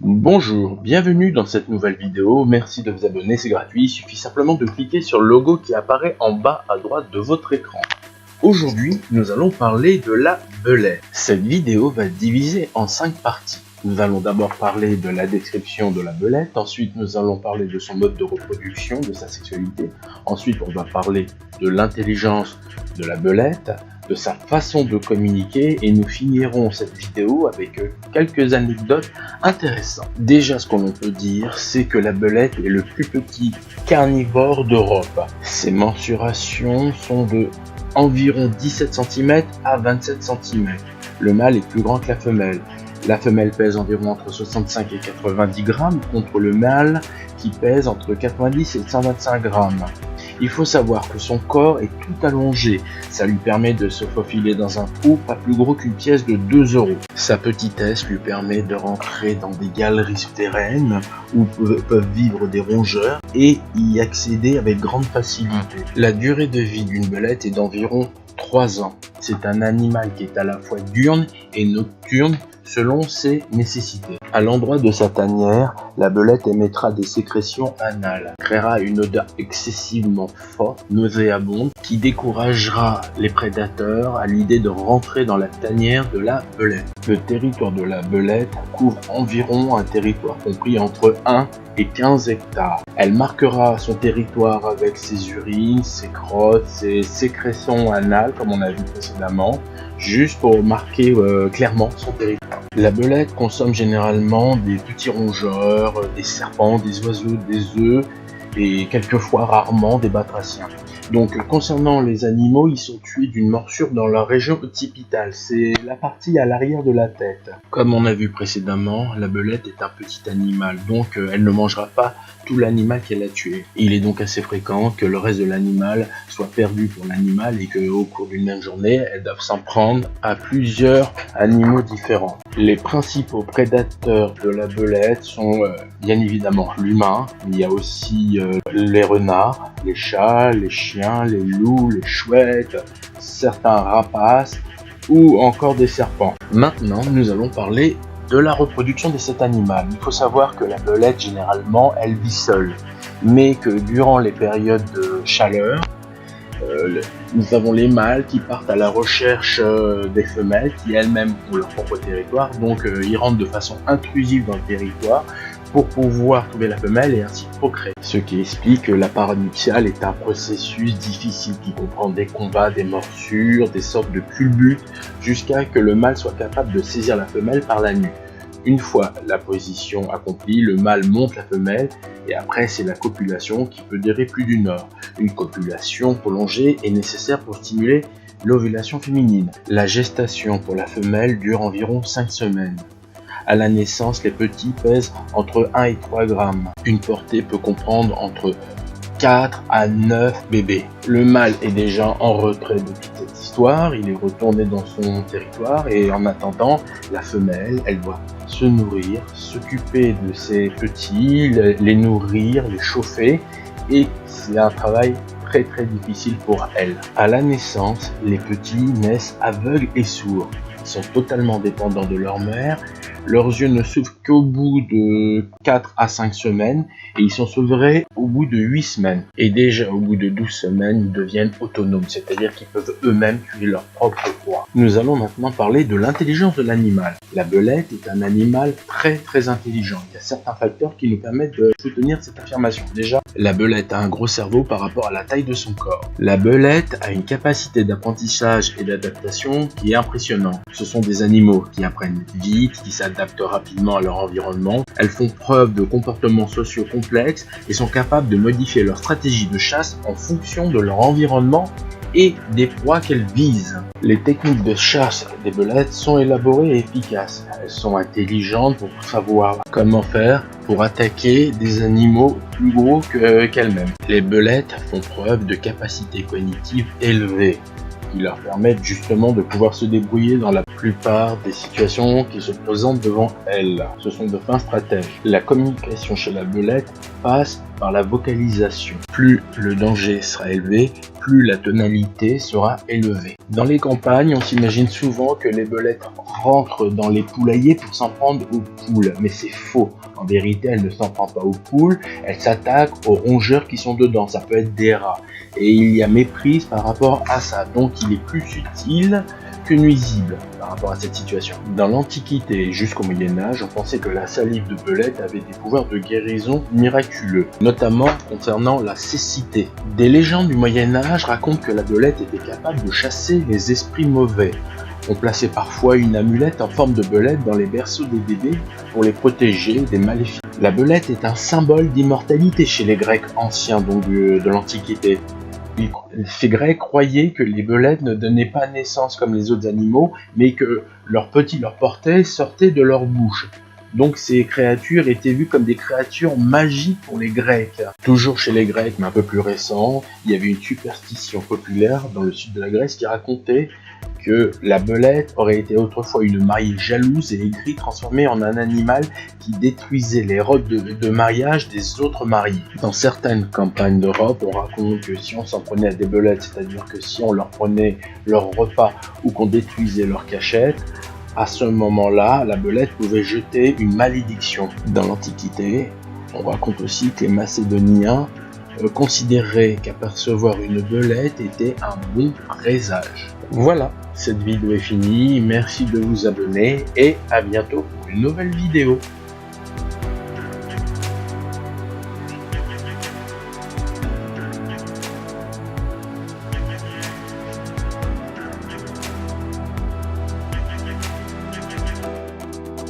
Bonjour, bienvenue dans cette nouvelle vidéo, merci de vous abonner, c'est gratuit, il suffit simplement de cliquer sur le logo qui apparaît en bas à droite de votre écran. Aujourd'hui, nous allons parler de la belette. Cette vidéo va être divisée en 5 parties. Nous allons d'abord parler de la description de la belette, ensuite nous allons parler de son mode de reproduction, de sa sexualité, ensuite on va parler de l'intelligence de la belette, de sa façon de communiquer et nous finirons cette vidéo avec quelques anecdotes intéressantes. Déjà, ce qu'on peut dire, c'est que la belette est le plus petit carnivore d'Europe. Ses mensurations sont de environ 17 cm à 27 cm. Le mâle est plus grand que la femelle. La femelle pèse environ entre 65 et 90 grammes contre le mâle qui pèse entre 90 et 125 grammes. Il faut savoir que son corps est tout allongé, ça lui permet de se faufiler dans un trou pas plus gros qu'une pièce de 2 €. Sa petitesse lui permet de rentrer dans des galeries souterraines où peuvent vivre des rongeurs et y accéder avec grande facilité. La durée de vie d'une belette est d'environ 3 ans. C'est un animal qui est à la fois diurne et nocturne selon ses nécessités. À l'endroit de sa tanière, la belette émettra des sécrétions anales, créera une odeur excessivement forte, nauséabonde, qui découragera les prédateurs à l'idée de rentrer dans la tanière de la belette. Le territoire de la belette couvre environ un territoire compris entre 1 et 15 hectares. Elle marquera son territoire avec ses urines, ses crottes, ses sécrétions anales, comme on a vu précédemment, juste pour marquer clairement son territoire. La belette consomme généralement des petits rongeurs, des serpents, des oiseaux, des œufs et quelquefois rarement des batraciens. Donc concernant les animaux, ils sont tués d'une morsure dans la région occipitale, c'est la partie à l'arrière de la tête. Comme on a vu précédemment, la belette est un petit animal, donc elle ne mangera pas tout l'animal qu'elle a tué. Il est donc assez fréquent que le reste de l'animal soit perdu pour l'animal et qu'au cours d'une même journée, elle doive s'en prendre à plusieurs animaux différents. Les principaux prédateurs de la belette sont bien évidemment l'humain, mais il y a aussi les renards, les chats, les chiens, les loups, les chouettes, certains rapaces ou encore des serpents. Maintenant, nous allons parler de la reproduction de cet animal. Il faut savoir que la belette, généralement, elle vit seule, mais que durant les périodes de chaleur, nous avons les mâles qui partent à la recherche des femelles qui elles-mêmes ont leur propre territoire, donc ils rentrent de façon intrusive dans le territoire pour pouvoir trouver la femelle et ainsi procréer. Ce qui explique que la part nuptiale est un processus difficile qui comprend des combats, des morsures, des sortes de culbutes, jusqu'à que le mâle soit capable de saisir la femelle par la nuque. Une fois la position accomplie, le mâle monte la femelle et après c'est la copulation qui peut durer plus d'1 heure. Une copulation prolongée est nécessaire pour stimuler l'ovulation féminine. La gestation pour la femelle dure environ 5 semaines. À la naissance, les petits pèsent entre 1 et 3 grammes. Une portée peut comprendre entre 4 à 9 bébés. Le mâle est déjà en retrait de toute cette histoire, il est retourné dans son territoire et en attendant, la femelle, elle doit se nourrir, s'occuper de ses petits, les nourrir, les chauffer et c'est un travail très difficile pour elle. À la naissance, les petits naissent aveugles et sourds. Ils sont totalement dépendants de leur mère. Leurs yeux ne s'ouvrent qu'au bout de 4 à 5 semaines et ils sont sevrés au bout de 8 semaines. Et déjà au bout de 12 semaines, ils deviennent autonomes, c'est-à-dire qu'ils peuvent eux-mêmes tuer leur propre proie. Nous allons maintenant parler de l'intelligence de l'animal. La belette est un animal très intelligent. Il y a certains facteurs qui nous permettent de soutenir cette affirmation. Déjà, la belette a un gros cerveau par rapport à la taille de son corps. La belette a une capacité d'apprentissage et d'adaptation qui est impressionnante. Ce sont des animaux qui apprennent vite, qui s'adaptent rapidement à leur environnement. Elles font preuve de comportements sociaux complexes et sont capables de modifier leur stratégie de chasse en fonction de leur environnement et des proies qu'elles visent. Les techniques de chasse des belettes sont élaborées et efficaces. Elles sont intelligentes pour savoir comment faire pour attaquer des animaux plus gros qu'elles-mêmes. Les belettes font preuve de capacités cognitives élevées qui leur permettent justement de pouvoir se débrouiller dans la plupart des situations qui se présentent devant elles. Ce sont de fins stratèges. La communication chez la belette passe par la vocalisation. Plus le danger sera élevé, plus la tonalité sera élevée. Dans les campagnes, on s'imagine souvent que les belettes rentrent dans les poulaillers pour s'en prendre aux poules, mais c'est faux. En vérité, elle ne s'en prend pas aux poules, elle s'attaque aux rongeurs qui sont dedans, ça peut être des rats. Et il y a méprise par rapport à ça, donc il est plus utile que nuisible par rapport à cette situation. Dans l'Antiquité jusqu'au Moyen-Âge, on pensait que la salive de belette avait des pouvoirs de guérison miraculeux, notamment concernant la cécité. Des légendes du Moyen-Âge racontent que la belette était capable de chasser les esprits mauvais. On plaçait parfois une amulette en forme de belette dans les berceaux des bébés pour les protéger des maléfices. La belette est un symbole d'immortalité chez les Grecs anciens, donc de l'Antiquité. Ces Grecs croyaient que les belettes ne donnaient pas naissance comme les autres animaux, mais que leurs petits leur portaient sortaient de leur bouche. Donc ces créatures étaient vues comme des créatures magiques pour les Grecs. Toujours chez les Grecs, mais un peu plus récent, il y avait une superstition populaire dans le sud de la Grèce qui racontait que la belette aurait été autrefois une mariée jalouse et aigrie transformée en un animal qui détruisait les robes de mariage des autres mariés. Dans certaines campagnes d'Europe, on raconte que si on s'en prenait à des belettes, c'est-à-dire que si on leur prenait leur repas ou qu'on détruisait leur cachette, à ce moment-là, la belette pouvait jeter une malédiction. Dans l'Antiquité, on raconte aussi que les Macédoniens considéraient qu'apercevoir une belette était un bon présage. Voilà, cette vidéo est finie, merci de vous abonner et à bientôt pour une nouvelle vidéo.